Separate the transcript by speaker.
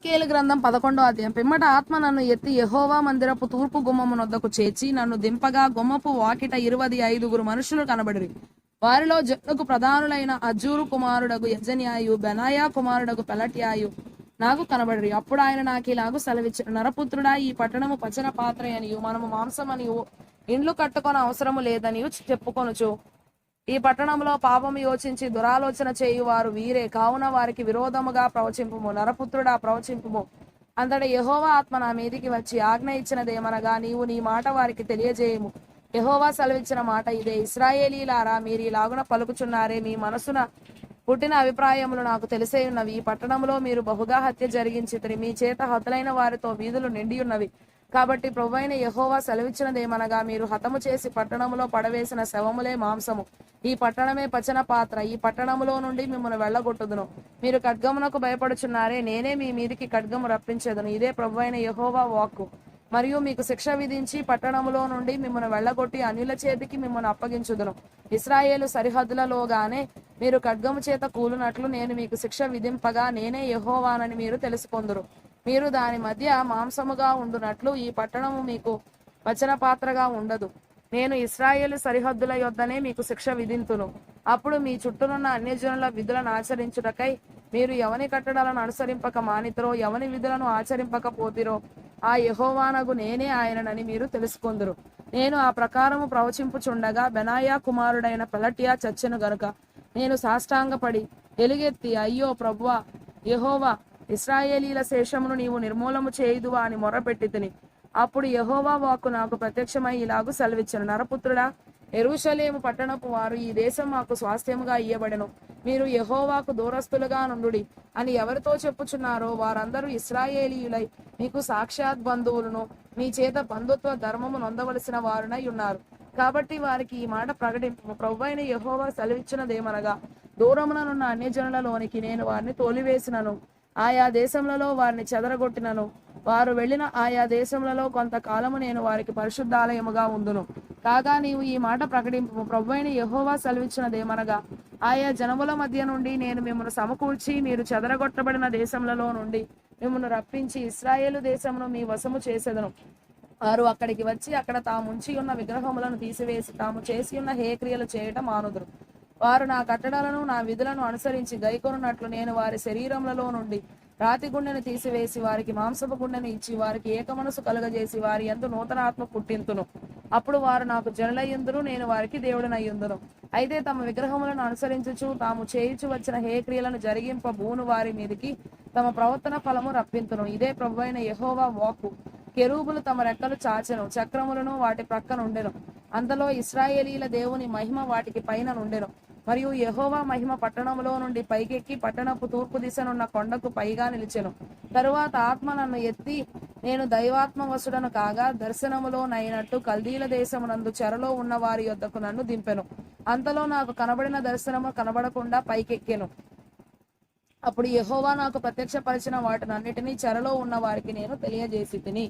Speaker 1: ఎహెజ్కేలు గ్రంథం 11వ అధ్యాయం. పిమ్మట ఆత్మ నన్ను ఎత్తి యెహోవా మందిరపు తూర్పు గుమ్మమునొద్దకు చేర్చి నన్ను దింపగా గుమ్మపు వాకిట 25 మనుషులు కనబడిరి. వారిలో జనులకు ప్రధానులైన అజ్జూరు కుమారుడగు యజన్యాయు, బెనాయా కుమారుడగు పెలట్యాయు నాకు కనబడిరి. అప్పుడు ఆయన నాకిలాగు సెలవిచ్చెను, నరపుత్రుడా, ఈ పట్టణము పచన పాత్ర అనియు మనము మాంసమనియు ఇండ్లు కట్టుకొని అవసరము లేదనియు చెప్పుకొనుచు ఈ పట్టణంలో పాపము యోచించి దురాలోచన చేయువారు వీరే. కావున వారికి విరోధముగా ప్రవచింపుము. నరపుత్రుడా, ప్రవచింపుము. అంతటా యెహోవా ఆత్మ నా మీదికి వచ్చి ఆజ్ఞ ఇచ్చినదేమనగా, నీవు నీ మాట వారికి తెలియజేయము. యెహోవా సెలవిచ్చిన మాట ఇదే, ఇశ్రాయేలీలారా, మీరు ఇలాగున పలుకుచున్నారే, మీ మనసున పుట్టిన అభిప్రాయములు నాకు తెలిసే ఉన్నవి. ఈ పట్టణంలో మీరు బహుగా హత్య జరిగించితిరి, మీ చేత హతులైన వారితో వీధులు నిండి ఉన్నవి. కాబట్టి ప్రభువైన యెహోవా సెలవిచ్చినదేమనగా, మీరు హతము చేసి పట్టణములో పడవేసిన శవములే మాంసము. ఈ పట్టణమే పచన పాత్ర. ఈ పట్టణములో నుండి మిమ్మల్ని వెళ్ళగొట్టుదును. మీరు ఖడ్గమునకు భయపడుచున్నారే, నేనే మీ మీదికి ఖడ్గము రప్పించేదను. ఇదే ప్రభువైన యెహోవా వాక్కు. మరియు మీకు శిక్ష విధించి పట్టణములో నుండి మిమ్మల్ని వెళ్ళగొట్టి అన్యుల చేతికి మిమ్మల్ని అప్పగించుదును. ఇశ్రాయేలు సరిహద్దులలోగానే మీరు ఖడ్గము చేత కూలునట్లు నేను మీకు శిక్ష విధింపగా నేనే యెహోవానని మీరు తెలుసుకొందురు. మీరు దాని మధ్య మాంసముగా ఉండునట్లు ఈ పట్టణము మీకు వచన పాత్రగా ఉండదు. నేను ఇశ్రాయేలు సరిహద్దుల యొద్దనే మీకు శిక్ష విధింతును. అప్పుడు మీ చుట్టూనున్న అన్యజనుల విధులను ఆచరించుటకై మీరు ఎవని కట్టడలను అనుసరింపక మానితరో, ఎవని విధులను ఆచరింపకపోతిరో ఆ యెహోవానగు నేనే ఆయననని మీరు తెలుసుకొందురు. నేను ఆ ప్రకారము ప్రవచింపుచుండగా బెనాయా కుమారుడైన పెలట్యా చచ్చెను గనుక నేను సాష్టాంగపడి ఎలుగెత్తి, అయ్యో ప్రభువా యెహోవా, ఇశ్రాయేలీల శేషమును నీవు నిర్మూలము చేయుదువా అని మొర్రపెట్టితిని. అప్పుడు యెహోవా వాక్కు నాకు ప్రత్యక్షమై ఇలాగు సెలవిచ్చెను, నరపుత్రుడా, యెరూషలేము పట్టణపు వారు ఈ దేశం మాకు స్వాస్థ్యముగా ఇయ్యబడెను, మీరు యెహోవాకు దూరస్తులుగా నుండుడి అని ఎవరితో చెప్పుచున్నారో వారందరూ ఇశ్రాయేలీయులై మీకు సాక్షాత్ బంధువులను, మీ చేత బంధుత్వ ధర్మము నొందవలసిన వారునై ఉన్నారు. కాబట్టి వారికి ఈ మాట ప్రకటింపు, ప్రభువైన యెహోవా సెలవిచ్చినదేమనగా, దూరముననున్న అన్యజనులలోనికి నేను వారిని తోలివేసినను, ఆయా దేశములలో వారిని చెదరగొట్టినను, వారు వెళ్ళిన ఆయా దేశములలో కొంతకాలము నేను వారికి పరిశుద్ధాలయముగా ఉందును. కాగా నీవు ఈ మాట ప్రకటింపు, ప్రభువైన యెహోవా సెలవిచ్చినదేమనగా, ఆయా జనముల మధ్య నుండి నేను మిమ్మల్ని సమకూర్చి మీరు చెదరగొట్టబడిన దేశములలో నుండి మిమ్మల్ని రప్పించి ఇశ్రాయేలు దేశమును మీ వశము చేసేదను. వారు అక్కడికి వచ్చి అక్కడ తాముంచి ఉన్న విగ్రహములను తీసివేసి తాము చేసి ఉన్న హేక్రియలు చేయటం మానుదురు. వారు నా కట్టడలను నా విధులను అనుసరించి గైకొనున్నట్లు నేను వారి శరీరములలో నుండి రాతి గుండెను తీసివేసి వారికి మాంసపు గుండెను ఇచ్చి వారికి ఏక మనసు కలుగజేసి వారి యందు నూతన ఆత్మ పుట్టింతును. అప్పుడు వారు నాకు జనులయ్యుందురు, నేను వారికి దేవుడనయ్యుందును. అయితే తమ విగ్రహములను అనుసరించుచు తాము చేయుచు వచ్చిన హేక్రియలను జరిగింపబూను వారి మీదికి తమ ప్రవర్తన ఫలము రప్పింతును. ఇదే ప్రభువైన యెహోవా వాక్కు. కెరూబులు తమ రెక్కలు చాచెను, చక్రములను వాటి ప్రక్క నుండెను. అంతలో ఇశ్రాయేలీల దేవుని మహిమ వాటికి పైన నుండెను. మరియు యెహోవా మహిమ పట్టణములో నుండి పైకెక్కి పట్టణపు తూర్పు దిశనున్న కొండకు పైగా నిలిచెను. తరువాత ఆత్మ నన్ను ఎత్తి నేను దైవాత్మవశుడను కాగా దర్శనములో నైనట్టు కల్దీల దేశమునందు చెరలో ఉన్న వారి యొద్దకు నన్ను దింపెను. అంతలో నాకు కనబడిన దర్శనము కనబడకుండా పైకెక్కెను. అప్పుడు యెహోవా నాకు ప్రత్యక్షపరిచిన వాటినన్నిటినీ చెరలో ఉన్న వారికి నేను తెలియజేసి తిని.